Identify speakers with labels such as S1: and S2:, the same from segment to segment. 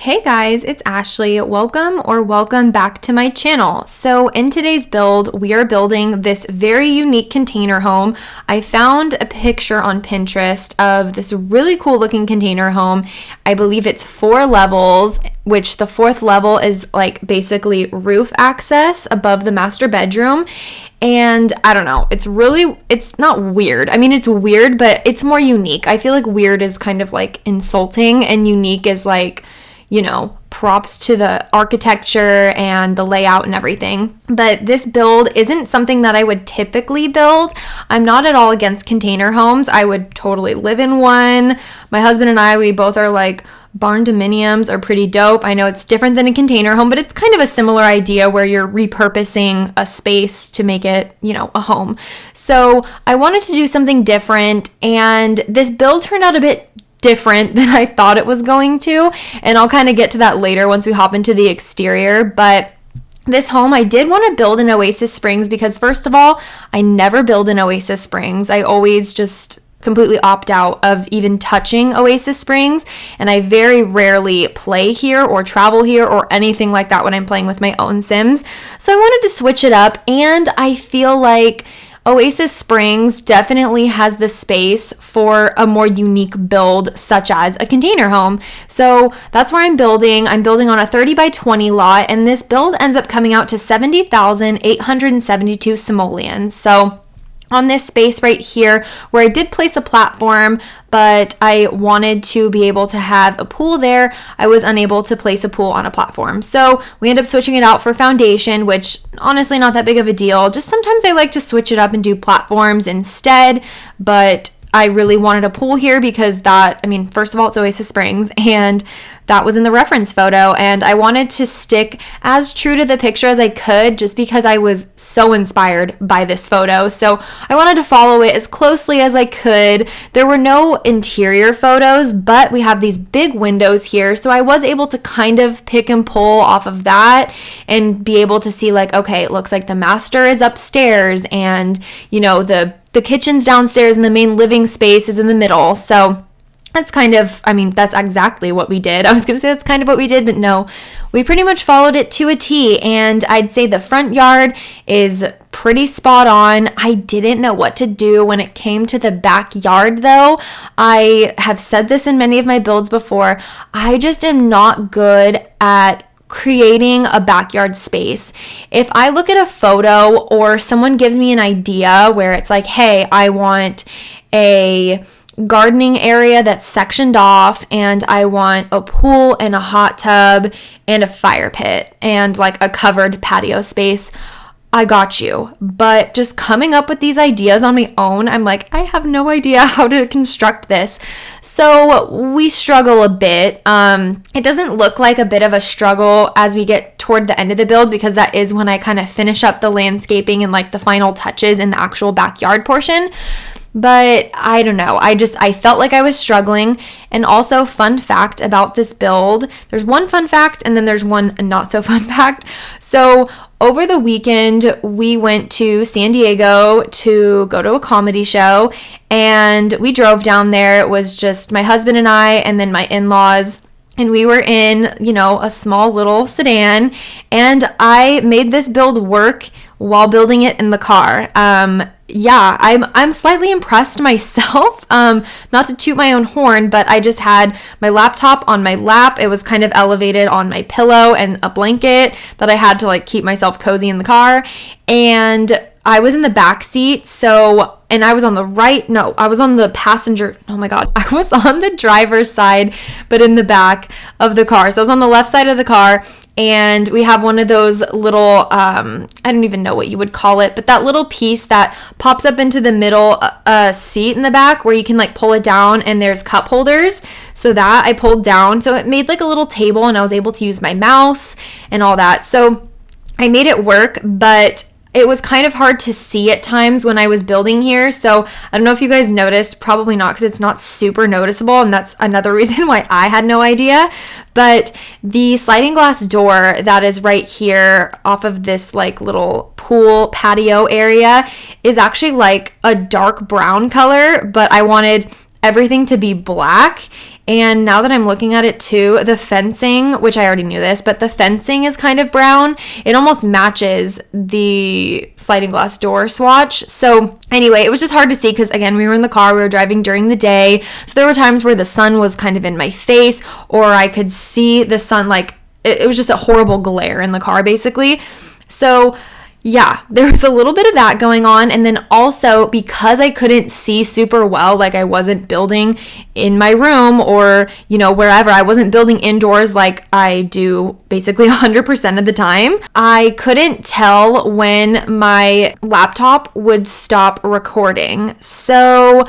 S1: Hey guys, it's Ashley. Welcome back to my channel. So in today's build, we are building this very unique container home. I found a picture on Pinterest of this really cool looking container home. I believe it's 4 levels, which the 4th level is like basically roof access above the master bedroom. And I don't know, it's not weird. I mean, it's weird, but it's more unique. I feel like weird is kind of like insulting and unique is like, props to the architecture and the layout and everything. But this build isn't something that I would typically build. I'm not at all against container homes. I would totally live in one. My husband and I, we both are like, barn dominiums are pretty dope. I know it's different than a container home, but it's kind of a similar idea where you're repurposing a space to make it, a home. So I wanted to do something different, and this build turned out a bit different than I thought it was going to, and I'll kind of get to that later once we hop into the exterior. But this home, I did want to build in Oasis Springs because, first of all, I never build in Oasis Springs. I always just completely opt out of even touching Oasis Springs, and I very rarely play here or travel here or anything like that when I'm playing with my own Sims. So I wanted to switch it up, and I feel like Oasis Springs definitely has the space for a more unique build, such as a container home. So that's where I'm building. I'm building on a 30 by 20 lot, and this build ends up coming out to 70,872 simoleons. So on this space right here, where I did place a platform, but I wanted to be able to have a pool there, I was unable to place a pool on a platform. So we end up switching it out for foundation, which honestly not that big of a deal. Just sometimes I like to switch it up and do platforms instead, but I really wanted a pool here because first of all, it's Oasis Springs, and that was in the reference photo, and I wanted to stick as true to the picture as I could just because I was so inspired by this photo. So I wanted to follow it as closely as I could. There were no interior photos, but we have these big windows here, so I was able to kind of pick and pull off of that and be able to see like, okay, it looks like the master is upstairs, and the kitchen's downstairs and the main living space is in the middle. So that's that's exactly what we did. I was going to say that's kind of what we did, but no, we pretty much followed it to a T. And I'd say the front yard is pretty spot on. I didn't know what to do when it came to the backyard though. I have said this in many of my builds before. I just am not good at creating a backyard space. If I look at a photo or someone gives me an idea where it's like, hey, I want a gardening area that's sectioned off, and I want a pool and a hot tub and a fire pit and like a covered patio space, I got you. But just coming up with these ideas on my own, I'm like, I have no idea how to construct this. So we struggle a bit. It doesn't look like a bit of a struggle as we get toward the end of the build, because that is when I kind of finish up the landscaping and like the final touches in the actual backyard portion. But I don't know. I felt like I was struggling. And also, fun fact about this build, there's one fun fact and then there's one not so fun fact. So over the weekend, we went to San Diego to go to a comedy show, and we drove down there. It was just my husband and I, and then my in-laws. And we were in, a small little sedan, and I made this build work while building it in the car. I'm slightly impressed myself. Not to toot my own horn, but I just had my laptop on my lap. It was kind of elevated on my pillow and a blanket that I had to like keep myself cozy in the car. And I was in the back seat, and I was on the I was on the passenger. Oh my God. I was on the driver's side, but in the back of the car. So I was on the left side of the car, and we have one of those little, I don't even know what you would call it, but that little piece that pops up into the middle seat in the back where you can like pull it down, and there's cup holders. So that I pulled down. So it made like a little table, and I was able to use my mouse and all that. So I made it work, but it was kind of hard to see at times when I was building here. So I don't know if you guys noticed, probably not, because it's not super noticeable, and that's another reason why I had no idea. But the sliding glass door that is right here off of this like little pool patio area is actually like a dark brown color, but I wanted everything to be black. And now that I'm looking at it too, the fencing, which I already knew this, but the fencing is kind of brown. It almost matches the sliding glass door swatch. So anyway, it was just hard to see because, again, we were in the car, we were driving during the day. So there were times where the sun was kind of in my face, or I could see the sun, like, it was just a horrible glare in the car, basically. So yeah, there was a little bit of that going on. And then also, because I couldn't see super well, like I wasn't building in my room or, wherever, I wasn't building indoors like I do basically 100% of the time, I couldn't tell when my laptop would stop recording. So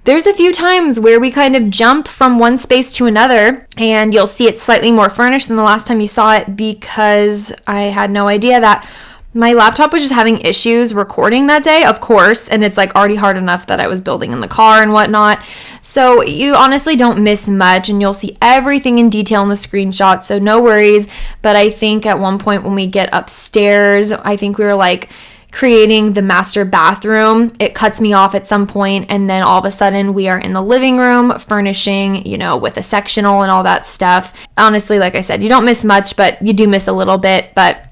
S1: there's a few times where we kind of jump from one space to another, and you'll see it's slightly more furnished than the last time you saw it, because I had no idea that my laptop was just having issues recording that day, of course, and it's like already hard enough that I was building in the car and whatnot. So you honestly don't miss much, and you'll see everything in detail in the screenshot, so no worries. But I think at one point when we get upstairs, I think we were like creating the master bathroom. It cuts me off at some point, and then all of a sudden we are in the living room furnishing, with a sectional and all that stuff. Honestly, like I said, you don't miss much, but you do miss a little bit. But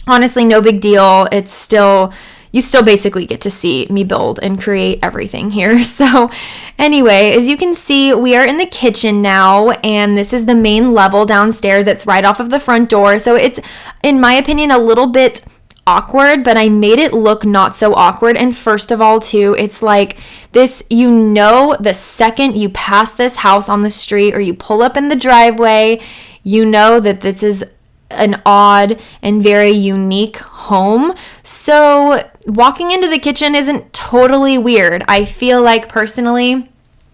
S1: honestly, no big deal. You still basically get to see me build and create everything here. So anyway, as you can see, we are in the kitchen now, and this is the main level downstairs. It's right off of the front door. So it's, in my opinion, a little bit awkward, but I made it look not so awkward. And first of all, too, it's like this, the second you pass this house on the street or you pull up in the driveway, that this is an odd and very unique home. So walking into the kitchen isn't totally weird. I feel like personally,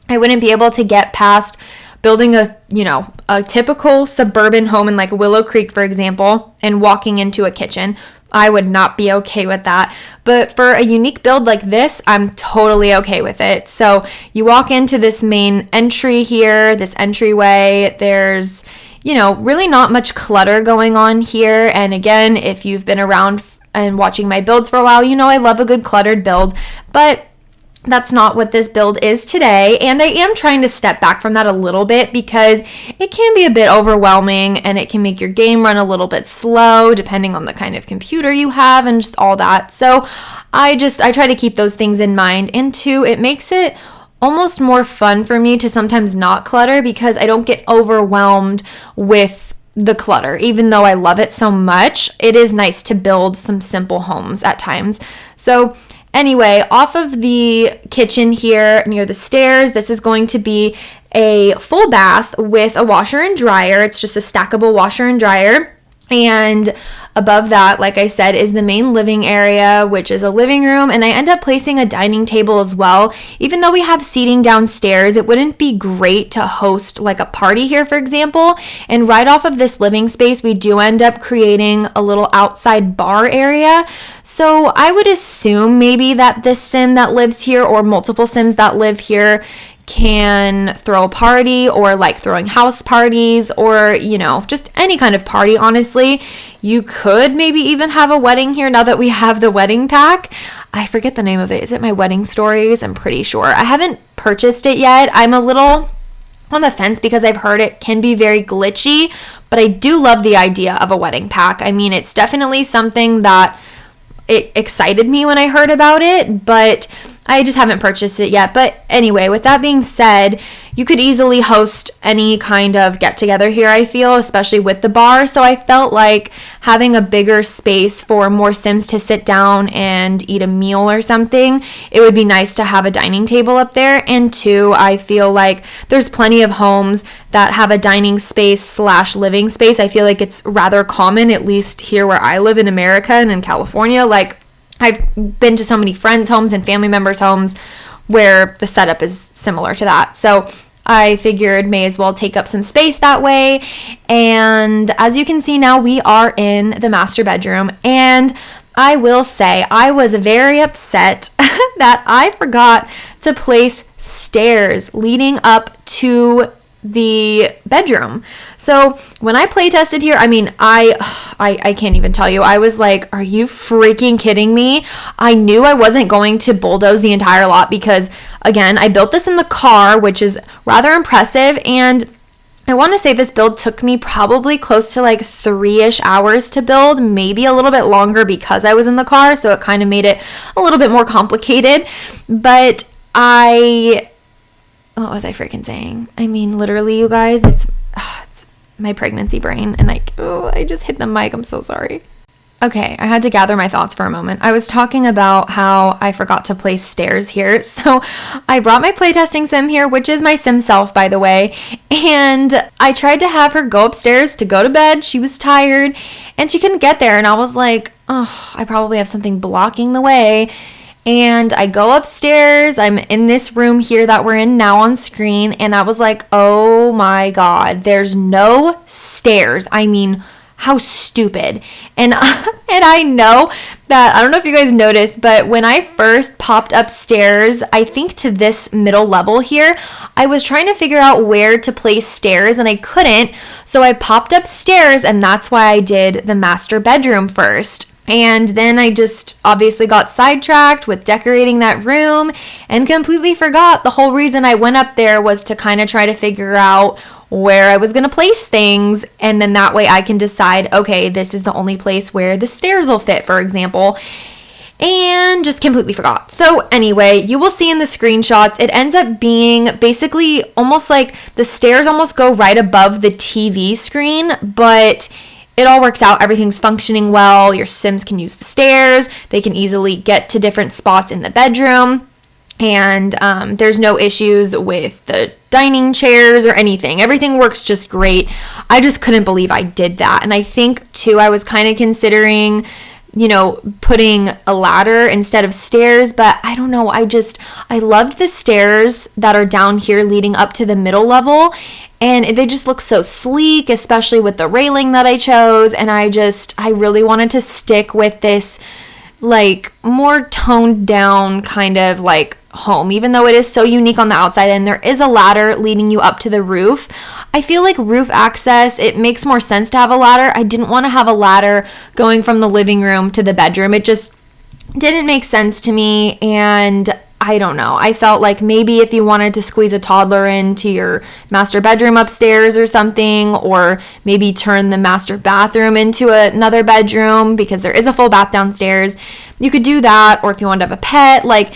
S1: I wouldn't be able to get past building a typical suburban home in like Willow Creek, for example, and walking into a kitchen. I would not be okay with that. But for a unique build like this, I'm totally okay with it. So you walk into this main entry here, this entryway. There's really not much clutter going on here. And again, if you've been around and watching my builds for a while, I love a good cluttered build, but that's not what this build is today. And I am trying to step back from that a little bit because it can be a bit overwhelming and it can make your game run a little bit slow depending on the kind of computer you have and just all that. So I try to keep those things in mind. And two, it makes it almost more fun for me to sometimes not clutter because I don't get overwhelmed with the clutter. Even though I love it so much, it is nice to build some simple homes at times. So anyway, off of the kitchen here near the stairs, this is going to be a full bath with a washer and dryer. It's just a stackable washer and dryer. And above that, like I said, is the main living area, which is a living room. And I end up placing a dining table as well. Even though we have seating downstairs, it wouldn't be great to host like a party here, for example. And right off of this living space, we do end up creating a little outside bar area. So I would assume maybe that this sim that lives here or multiple sims that live here can throw a party or like throwing house parties or, just any kind of party, honestly. You could maybe even have a wedding here now that we have the wedding pack. I forget the name of it. Is it My Wedding Stories? I'm pretty sure. I haven't purchased it yet. I'm a little on the fence because I've heard it can be very glitchy, but I do love the idea of a wedding pack. I mean, it's definitely something that it excited me when I heard about it, but I just haven't purchased it yet. But anyway, with that being said, you could easily host any kind of get together here, I feel, especially with the bar. So I felt like having a bigger space for more Sims to sit down and eat a meal or something, it would be nice to have a dining table up there. And two, I feel like there's plenty of homes that have a dining space / living space. I feel like it's rather common, at least here where I live in America and in California. Like, I've been to so many friends' homes and family members' homes where the setup is similar to that. So I figured may as well take up some space that way. And as you can see now, we are in the master bedroom. And I will say I was very upset that I forgot to place stairs leading up to the bedroom. So when I play tested here, I mean, I can't even tell you. I was like, are you freaking kidding me? I knew I wasn't going to bulldoze the entire lot because, again, I built this in the car, which is rather impressive. And I want to say this build took me probably close to like 3-ish hours to build, maybe a little bit longer because I was in the car. So it kind of made it a little bit more complicated. But what was I freaking saying? I mean, literally, you guys, it's my pregnancy brain, and I just hit the mic. I'm so sorry. Okay, I had to gather my thoughts for a moment. I was talking about how I forgot to place stairs here. So I brought my playtesting sim here, which is my sim self, by the way. And I tried to have her go upstairs to go to bed. She was tired and she couldn't get there. And I was like, oh, I probably have something blocking the way. And I go upstairs. I'm in this room here that we're in now on screen. And I was like, oh my God, there's no stairs. I mean, how stupid. And I know that, I don't know if you guys noticed, but when I first popped upstairs, I think to this middle level here, I was trying to figure out where to place stairs and I couldn't. So I popped upstairs, and that's why I did the master bedroom first. And then I just obviously got sidetracked with decorating that room and completely forgot the whole reason I went up there was to kind of try to figure out where I was going to place things. And then that way I can decide, okay, this is the only place where the stairs will fit, for example. And just completely forgot. So anyway, you will see in the screenshots, it ends up being basically almost like the stairs almost go right above the TV screen, but it all works out. Everything's functioning well. Your Sims can use the stairs. They can easily get to different spots in the bedroom. And there's no issues with the dining chairs or anything. Everything works just great. I just couldn't believe I did that. And I think, too, I was kind of considering, putting a ladder instead of stairs. But I don't know. I loved the stairs that are down here leading up to the middle level. And they just look so sleek, especially with the railing that I chose. And I really wanted to stick with this like more toned down kind of like home, even though it is so unique on the outside and there is a ladder leading you up to the roof. I feel like roof access, it makes more sense to have a ladder. I didn't want to have a ladder going from the living room to the bedroom. It just didn't make sense to me. And I don't know. I felt like maybe if you wanted to squeeze a toddler into your master bedroom upstairs or something, or maybe turn the master bathroom into another bedroom because there is a full bath downstairs, you could do that. Or if you wanted to have a pet, like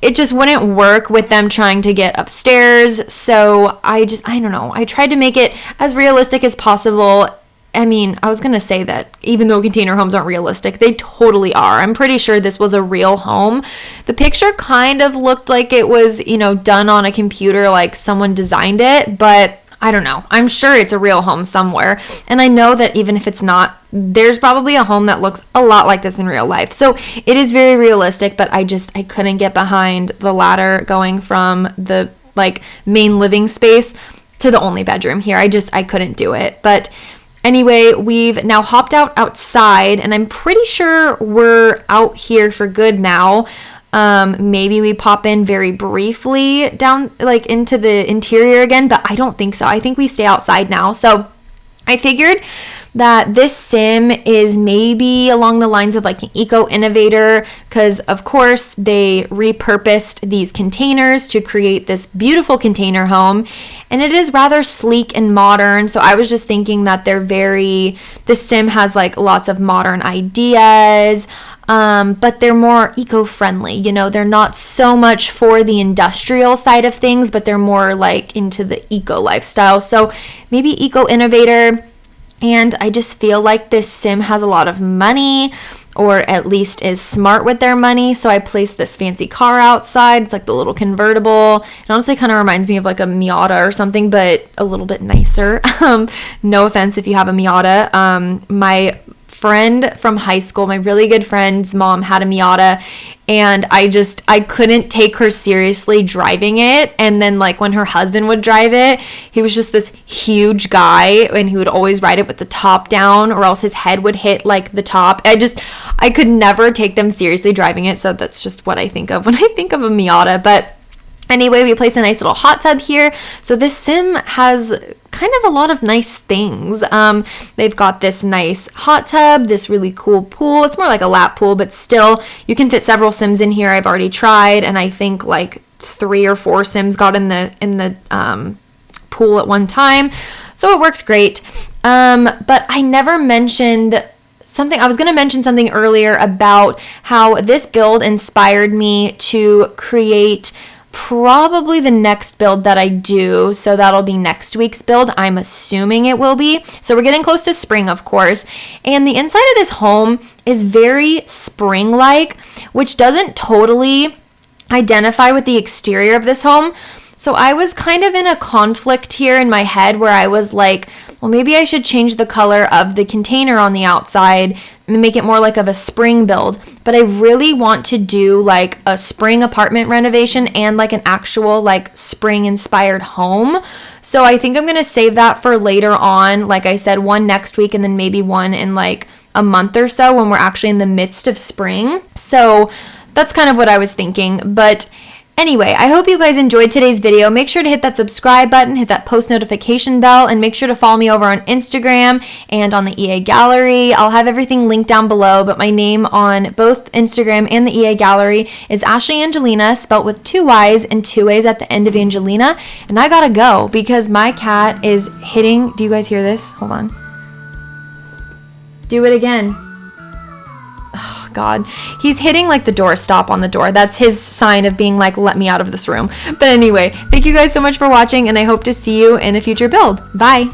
S1: it just wouldn't work with them trying to get upstairs. So I don't know. I tried to make it as realistic as possible. I mean, I was going to say that even though container homes aren't realistic, they totally are. I'm pretty sure this was a real home. The picture kind of looked like it was, done on a computer, like someone designed it, but I don't know. I'm sure it's a real home somewhere. And I know that even if it's not, there's probably a home that looks a lot like this in real life. So it is very realistic, but I couldn't get behind the ladder going from the like main living space to the only bedroom here. I couldn't do it. But anyway, we've now hopped outside, and I'm pretty sure we're out here for good now. Maybe we pop in very briefly down like into the interior again, but I don't think so. I think we stay outside now. So I figured that this sim is maybe along the lines of like an eco-innovator, because of course they repurposed these containers to create this beautiful container home, and it is rather sleek and modern. So I was just thinking that this sim has like lots of modern ideas, but they're more eco-friendly. They're not so much for the industrial side of things, but they're more like into the eco lifestyle. So maybe eco-innovator. And I just feel like this sim has a lot of money, or at least is smart with their money. So I placed this fancy car outside. It's like the little convertible. It honestly kind of reminds me of like a Miata or something, but a little bit nicer. No offense if you have a Miata. My friend from high school, my really good friend's mom had a Miata, and I couldn't take her seriously driving it. And then like when her husband would drive it, he was just this huge guy, and he would always ride it with the top down, or else his head would hit like the top. I could never take them seriously driving it. So that's just what I think of when I think of a Miata. But Anyway, we placed a nice little hot tub here. So this sim has kind of a lot of nice things. They've got this nice hot tub, this really cool pool. It's more like a lap pool, but still you can fit several sims in here. I've already tried, and I think like 3 or 4 sims got in the pool at one time. So it works great. But I never mentioned something. I was going to mention something earlier about how this build inspired me to create probably the next build that I do. So that'll be next week's build. I'm assuming it will be. So we're getting close to spring, of course. And the inside of this home is very spring-like, which doesn't totally identify with the exterior of this home. So I was kind of in a conflict here in my head where I was like, well, maybe I should change the color of the container on the outside and make it more like of a spring build. But I really want to do like a spring apartment renovation and like an actual like spring inspired home. So I think I'm going to save that for later on. Like I said, one next week and then maybe one in like a month or so when we're actually in the midst of spring. So that's kind of what I was thinking. But anyway, I hope you guys enjoyed today's video. Make sure to hit that subscribe button, hit that post notification bell, and make sure to follow me over on Instagram and on the EA Gallery. I'll have everything linked down below, but my name on both Instagram and the EA Gallery is ashleyyangelinaa, spelled with 2 Y's and 2 A's at the end of Angelina. And I gotta go because my cat is hitting. Do you guys hear this? Hold on. Do it again. Oh, God. He's hitting like the doorstop on the door. That's his sign of being like, let me out of this room. But anyway, thank you guys so much for watching, and I hope to see you in a future build. Bye.